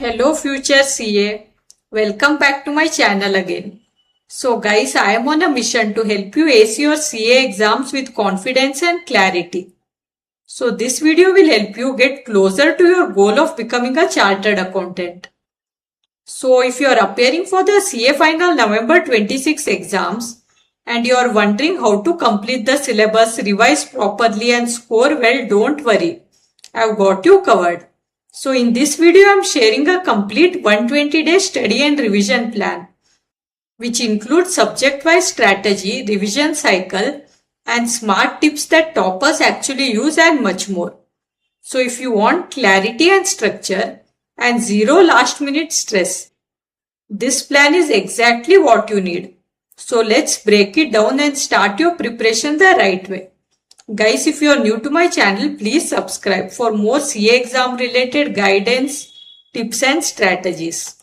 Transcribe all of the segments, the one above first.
Hello future CA, welcome back to my channel again. So guys, I am on a mission to help you ace your CA exams with confidence and clarity. So this video will help you get closer to your goal of becoming a chartered accountant. So if you are appearing for the CA final November 26 exams and you are wondering how to complete the syllabus, revise properly and score well, don't worry. I've got you covered. So in this video, I'm sharing a complete 120-day study and revision plan, which includes subject-wise strategy, revision cycle, and smart tips that toppers actually use and much more. So if you want clarity and structure and zero last-minute stress, this plan is exactly what you need. So let's break it down and start your preparation the right way. Guys, if you are new to my channel, please subscribe for more CA exam related guidance, tips and strategies.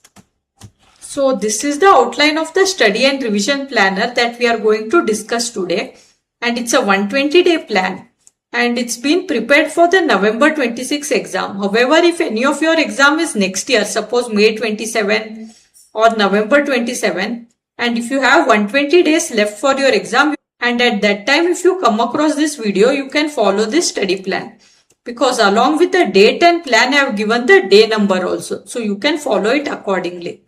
So this is the outline of the study and revision planner that we are going to discuss today, and it's a 120-day plan and it's been prepared for the November 26 exam. However, if any of your exam is next year, suppose May 27 or November 27, and if you have 120 days left for your exam, and at that time, if you come across this video, you can follow this study plan. Because along with the date and plan, I have given the day number also. So you can follow it accordingly.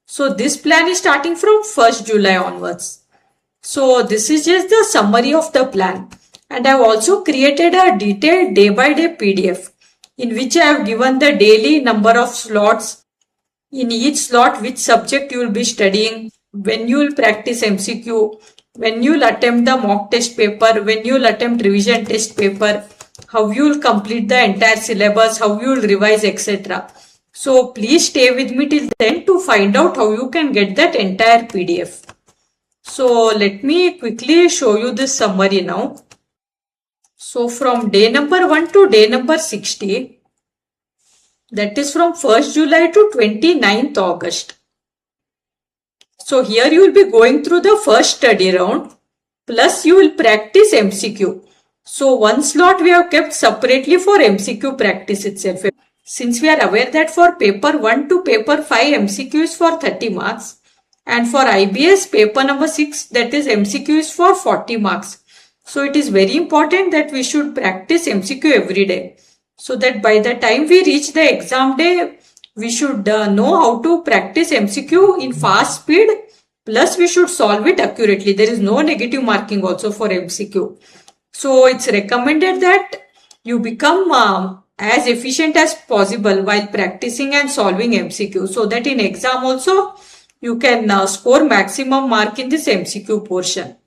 So this plan is starting from 1st July onwards. So this is just the summary of the plan. And I have also created a detailed day-by-day PDF in which I have given the daily number of slots. In each slot, which subject you will be studying, when you will practice MCQ, when you will attempt the mock test paper, when you will attempt revision test paper, how you will complete the entire syllabus, how you will revise, etc. So please stay with me till then to find out how you can get that entire PDF. So let me quickly show you this summary now. So from day number 1 to day number 60, that is from 1st July to 29th August. So here you will be going through the first study round, plus you will practice MCQ. So one slot we have kept separately for MCQ practice itself. Since we are aware that for paper 1 to paper 5 MCQ is for 30 marks, and for IBS paper number 6, that is MCQ is for 40 marks. So it is very important that we should practice MCQ every day, so that by the time we reach the exam day, we should know how to practice MCQ in fast speed, plus we should solve it accurately. There is no negative marking also for MCQ. So it's recommended that you become as efficient as possible while practicing and solving MCQ, so that in exam also you can score maximum mark in this MCQ portion.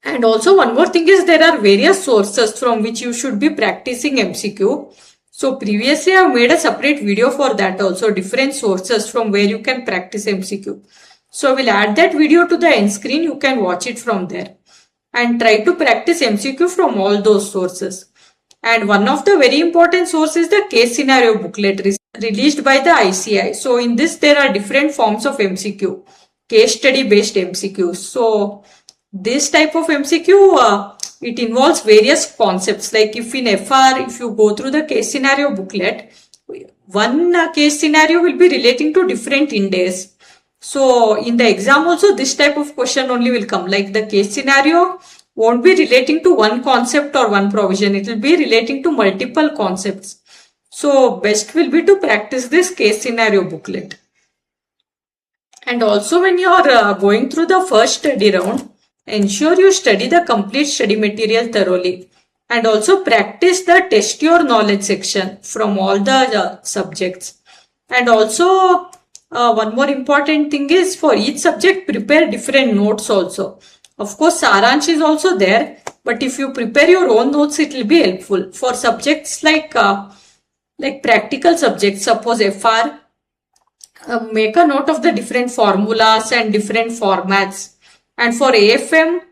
And also one more thing is there are various sources from which you should be practicing MCQ. So previously I have made a separate video for that also, different sources from where you can practice MCQ. So I will add that video to the end screen, you can watch it from there. And try to practice MCQ from all those sources. And one of the very important sources is the case scenario booklet released by the ICI. So in this there are different forms of MCQ, case study based MCQs. So this type of MCQ, it involves various concepts, like if in FR, if you go through the case scenario booklet, one case scenario will be relating to different index. So in the exam also this type of question only will come, like the case scenario won't be relating to one concept or one provision, it will be relating to multiple concepts. So best will be to practice this case scenario booklet. And also when you are going through the first study round, ensure you study the complete study material thoroughly, and also practice the test your knowledge section from all the subjects. And also one more important thing is, for each subject prepare different notes also. Of course Saransh is also there, but if you prepare your own notes it will be helpful. For subjects like practical subjects, suppose FR, make a note of the different formulas and different formats. And for AFM,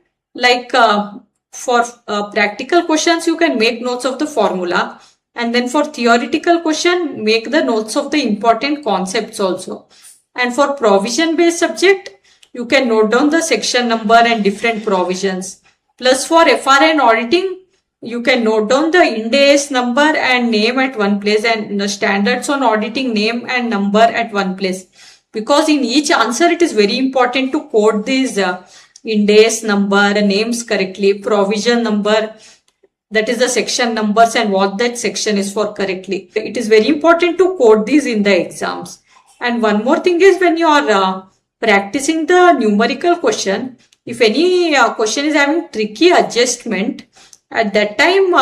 for practical questions, you can make notes of the formula. And then for theoretical question, make the notes of the important concepts also. And for provision based subject, you can note down the section number and different provisions. Plus for FR and auditing, you can note down the Ind AS number and name at one place, and the standards on auditing name and number at one place. Because in each answer, it is very important to quote these Ind AS number, names correctly, provision number, that is the section numbers and what that section is for correctly. It is very important to quote these in the exams. And one more thing is, when you are practicing the numerical question, if any question is having tricky adjustment, at that time,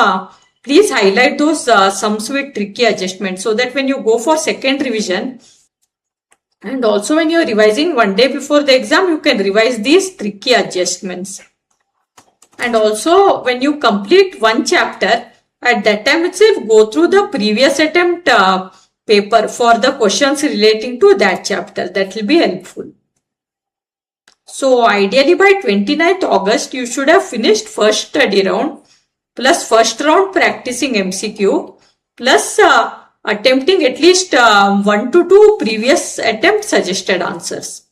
please highlight those sums with tricky adjustment, so that when you go for second revision, and also when you are revising one day before the exam, you can revise these tricky adjustments. And also, when you complete one chapter, at that time itself, go through the previous attempt paper for the questions relating to that chapter. That will be helpful. So ideally by 29th August, you should have finished first study round plus first round practicing MCQ plus attempting at least 1 to 2 previous attempt suggested answers.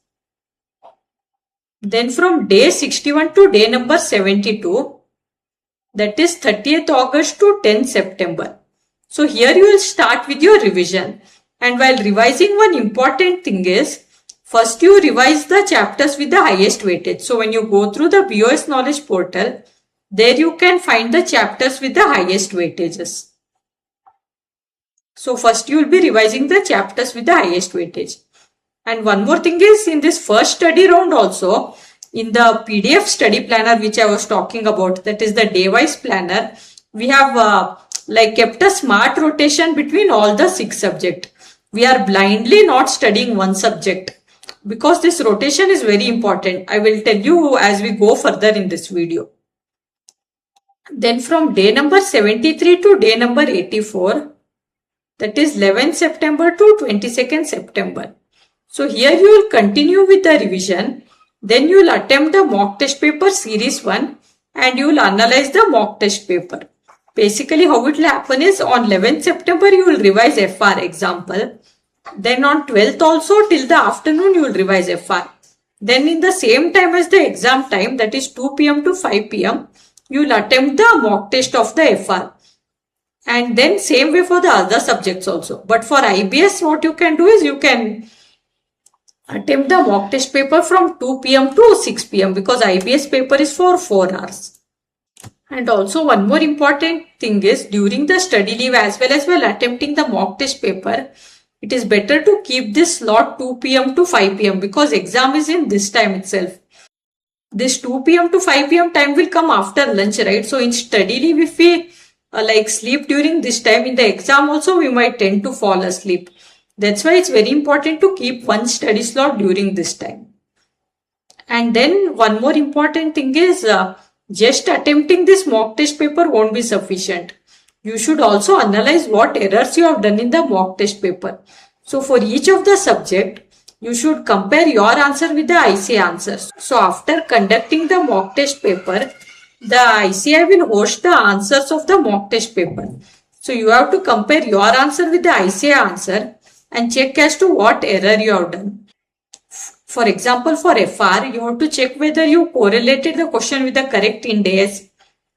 Then from day 61 to day number 72, that is 30th August to 10th September. So here you will start with your revision. And while revising, one important thing is, first you revise the chapters with the highest weightage. So when you go through the BOS Knowledge Portal, there you can find the chapters with the highest weightages. So first you will be revising the chapters with the highest weightage. And one more thing is, in this first study round also, in the PDF study planner which I was talking about, that is the day-wise planner, we have kept a smart rotation between all the 6 subjects. We are blindly not studying one subject, because this rotation is very important. I will tell you as we go further in this video. Then from day number 73 to day number 84, that is 11th September to 22nd September. So here you will continue with the revision. Then you will attempt the mock test paper series 1 and you will analyze the mock test paper. Basically how it will happen is, on 11th September you will revise FR example. Then on 12th also till the afternoon you will revise FR. Then in the same time as the exam time, that is 2 PM to 5 PM, you will attempt the mock test of the FR. And then same way for the other subjects also. But for IBS, what you can do is, you can attempt the mock test paper from 2 PM to 6 PM, because IBS paper is for 4 hours. And also one more important thing is, during the study leave as well as while attempting the mock test paper, it is better to keep this slot 2 PM to 5 PM, because exam is in this time itself. This 2 PM to 5 PM time will come after lunch, right? So in study leave, if we sleep during this time, in the exam also we might tend to fall asleep. That's why it's very important to keep one study slot during this time. And then one more important thing is, just attempting this mock test paper won't be sufficient. You should also analyze what errors you have done in the mock test paper. So for each of the subject, you should compare your answer with the ICA answers. So after conducting the mock test paper, the ICI will host the answers of the mock test paper. So you have to compare your answer with the ICI answer and check as to what error you have done. For example, for FR, you have to check whether you correlated the question with the correct Ind AS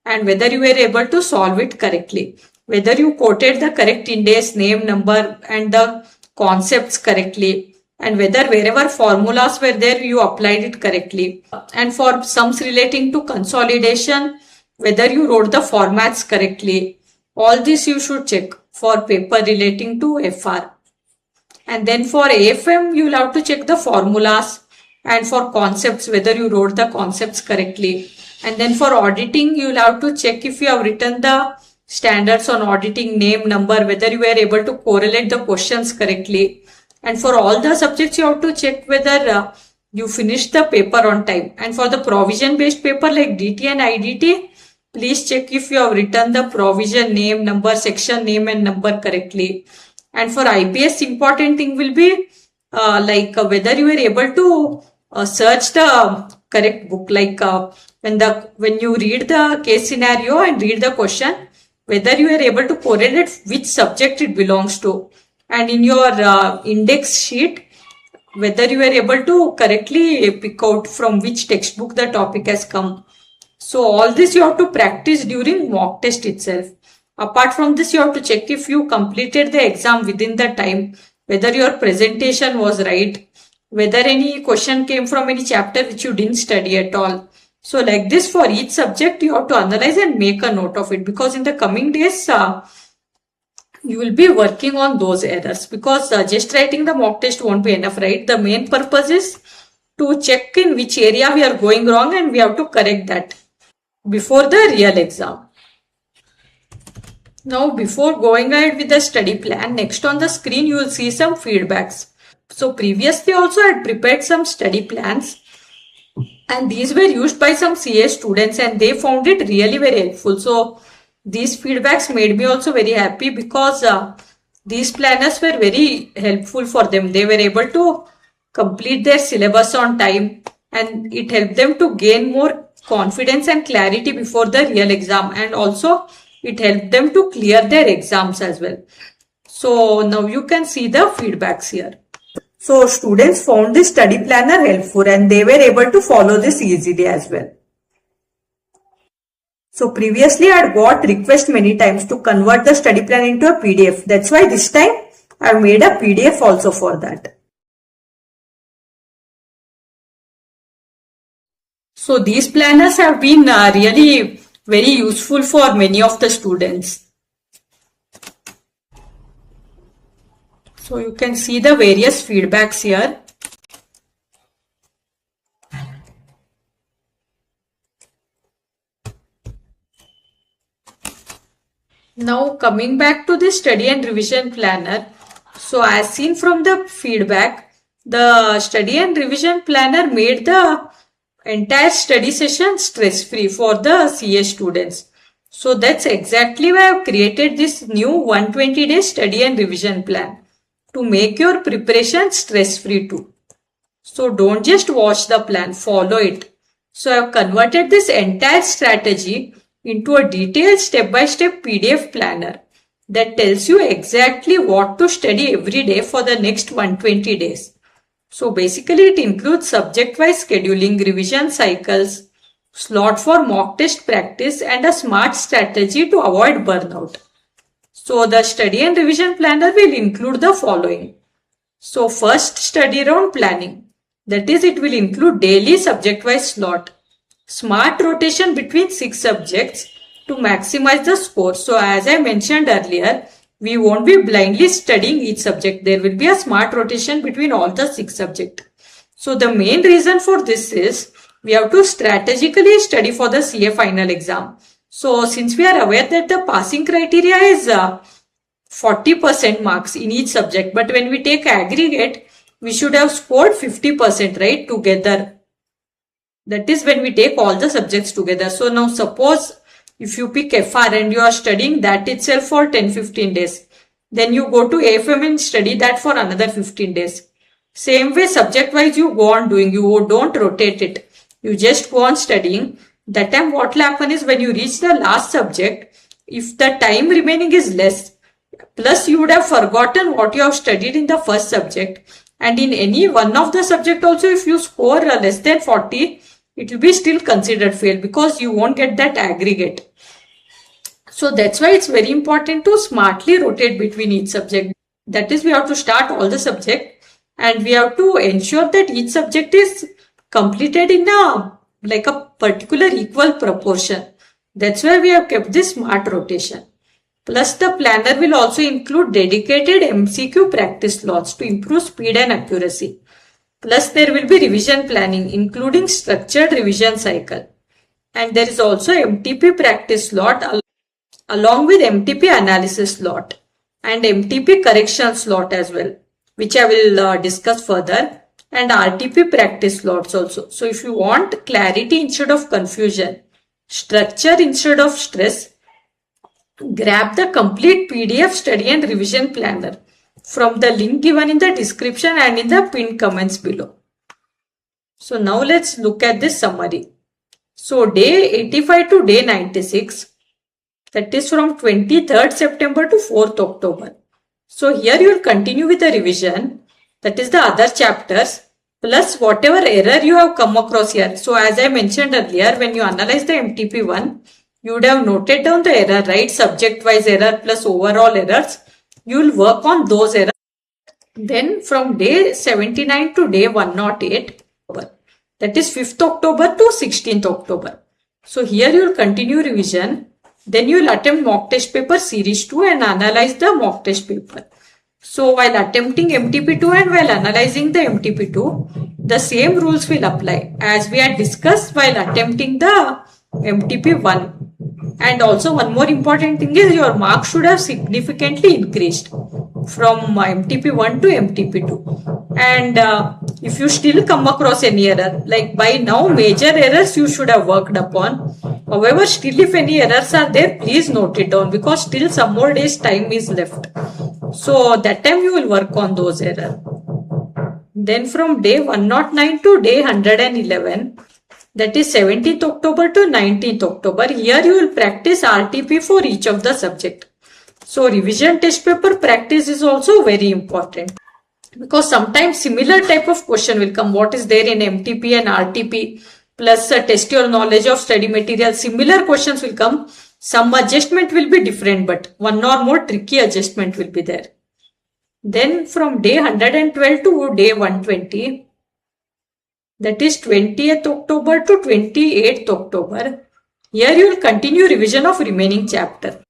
and whether you were able to solve it correctly. Whether you quoted the correct Ind AS name, number and the concepts correctly, and whether wherever formulas were there, you applied it correctly. And for sums relating to consolidation, whether you wrote the formats correctly. All this you should check for paper relating to FR. And then for AFM, you will have to check the formulas, and for concepts, whether you wrote the concepts correctly. And then for auditing, you will have to check if you have written the standards on auditing name, number, whether you were able to correlate the questions correctly. And for all the subjects, you have to check whether you finished the paper on time. And for the provision based paper like DT and IDT, please check if you have written the provision name, number, section name and number correctly. And for IBS, important thing will be whether you were able to search the correct book. When you read the case scenario and read the question, whether you are able to correlate which subject it belongs to. And in your index sheet, whether you are able to correctly pick out from which textbook the topic has come. So all this you have to practice during mock test itself. Apart from this, you have to check if you completed the exam within the time, whether your presentation was right, whether any question came from any chapter which you didn't study at all. So like this, for each subject, you have to analyze and make a note of it, because in the coming days, you will be working on those errors, because just writing the mock test won't be enough, right? The main purpose is to check in which area we are going wrong and we have to correct that before the real exam. Now, before going ahead with the study plan, next on the screen you will see some feedbacks. So previously also I had prepared some study plans, and these were used by some CA students and they found it really very helpful. So these feedbacks made me also very happy, because these planners were very helpful for them. They were able to complete their syllabus on time, and it helped them to gain more confidence and clarity before the real exam, and also it helped them to clear their exams as well. So now you can see the feedbacks here. So students found this study planner helpful and they were able to follow this easily as well. So previously I had got request many times to convert the study plan into a PDF. That's why this time I have made a PDF also for that. So these planners have been really very useful for many of the students. So you can see the various feedbacks here. Now coming back to the study and revision planner. So as seen from the feedback, the study and revision planner made the entire study session stress-free for the CA students. So that's exactly why I've created this new 120-day study and revision plan, to make your preparation stress-free too. So don't just watch the plan, follow it. So I've converted this entire strategy into a detailed step-by-step PDF planner that tells you exactly what to study every day for the next 120 days. So basically it includes subject-wise scheduling, revision cycles, slot for mock test practice, and a smart strategy to avoid burnout. So the study and revision planner will include the following. So first, study round planning. That is, it will include daily subject-wise slot, smart rotation between 6 subjects to maximize the score. So as I mentioned earlier, we won't be blindly studying each subject. There will be a smart rotation between all the 6 subjects. So the main reason for this is we have to strategically study for the CA final exam. So since we are aware that the passing criteria is 40% marks in each subject, but when we take aggregate, we should have scored 50%, right, together. That is when we take all the subjects together. So now suppose if you pick FR and you are studying that itself for 10-15 days, then you go to AFM and study that for another 15 days. Same way subject wise you go on doing, you don't rotate it. You just go on studying. That time what will happen is when you reach the last subject, if the time remaining is less, plus you would have forgotten what you have studied in the first subject, and in any one of the subject also if you score less than 40, it will be still considered fail because you won't get that aggregate. So that's why it's very important to smartly rotate between each subject. That is, we have to start all the subject and we have to ensure that each subject is completed in a particular equal proportion. That's why we have kept this smart rotation. Plus the planner will also include dedicated MCQ practice slots to improve speed and accuracy. Plus there will be revision planning including structured revision cycle. And there is also MTP practice slot along with MTP analysis slot and MTP correction slot as well, which I will discuss further, and RTP practice slots also. So if you want clarity instead of confusion, structure instead of stress, grab the complete PDF study and revision planner from the link given in the description and in the pinned comments below. So now let's look at this summary. So day 85 to day 96, that is from 23rd September to 4th October. So here you will continue with the revision, that is the other chapters, plus whatever error you have come across here. So as I mentioned earlier, when you analyze the MTP1, you would have noted down the error, right? Subject wise error plus overall errors. You will work on those errors. Then from day 79 to day 108, that is 5th October to 16th October. So here you will continue revision. Then you will attempt mock test paper series 2 and analyze the mock test paper. So while attempting MTP2 and while analyzing the MTP2, the same rules will apply as we had discussed while attempting the MTP1. And also one more important thing is your marks should have significantly increased from MTP1 to MTP2. And if you still come across any error, like by now major errors you should have worked upon. However, still if any errors are there, please note it down because still some more days time is left. So that time you will work on those errors. Then from day 109 to day 111, that is 17th October to 19th October, here you will practice RTP for each of the subject. So revision test paper practice is also very important because sometimes similar type of question will come. What is there in MTP and RTP plus test your knowledge of study material. Similar questions will come. Some adjustment will be different, but one or more tricky adjustment will be there. Then from day 112 to day 120, that is 20th October to 28th October. Here you will continue revision of remaining chapter.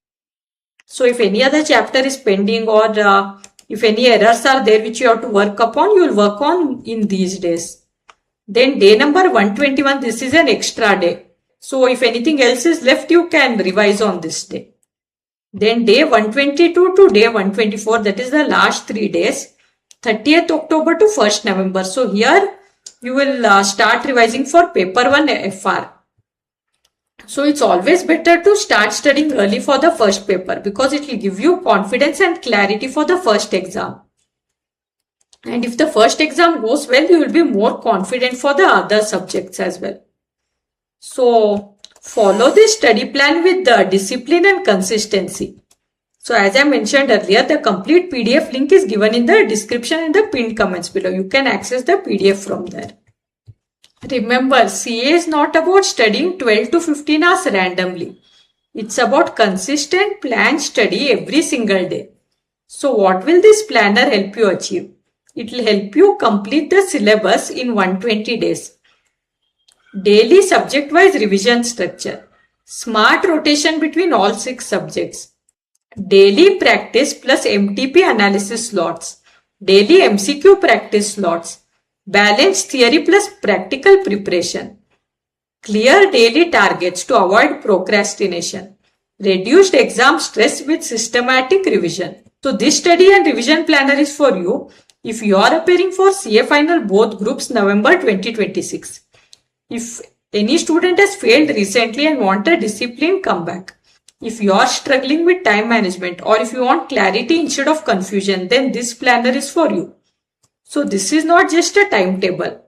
So if any other chapter is pending or if any errors are there which you have to work upon, you will work on in these days. Then day number 121, this is an extra day. So if anything else is left, you can revise on this day. Then day 122 to day 124, that is the last 3 days, 30th October to 1st November. So here you will start revising for paper 1 FR. So it's always better to start studying early for the first paper because it will give you confidence and clarity for the first exam. And if the first exam goes well, you will be more confident for the other subjects as well. So follow this study plan with the discipline and consistency. So as I mentioned earlier, the complete PDF link is given in the description and the pinned comments below. You can access the PDF from there. Remember, CA is not about studying 12 to 15 hours randomly. It's about consistent planned study every single day. So what will this planner help you achieve? It will help you complete the syllabus in 120 days. Daily subject-wise revision structure. Smart rotation between all 6 subjects. Daily practice plus MTP analysis slots. Daily MCQ practice slots. Balanced theory plus practical preparation. Clear daily targets to avoid procrastination. Reduced exam stress with systematic revision. So this study and revision planner is for you if you are appearing for CA final both groups November 2026. If any student has failed recently and want a disciplined comeback. If you are struggling with time management or if you want clarity instead of confusion, then this planner is for you. So this is not just a timetable.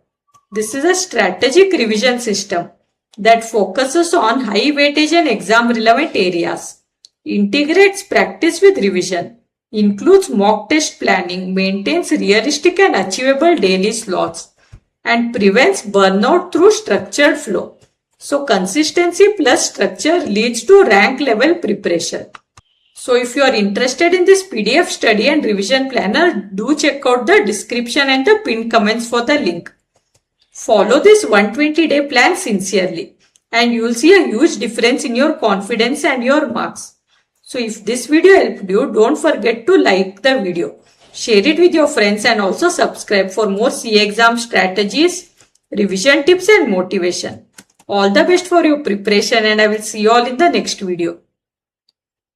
This is a strategic revision system that focuses on high weightage and exam relevant areas, integrates practice with revision, includes mock test planning, maintains realistic and achievable daily slots, and prevents burnout through structured flow. So consistency plus structure leads to rank level preparation. So if you are interested in this PDF study and revision planner, do check out the description and the pinned comments for the link. Follow this 120-day plan sincerely and you will see a huge difference in your confidence and your marks. So if this video helped you, don't forget to like the video, share it with your friends and also subscribe for more CA exam strategies, revision tips and motivation. All the best for your preparation and I will see you all in the next video.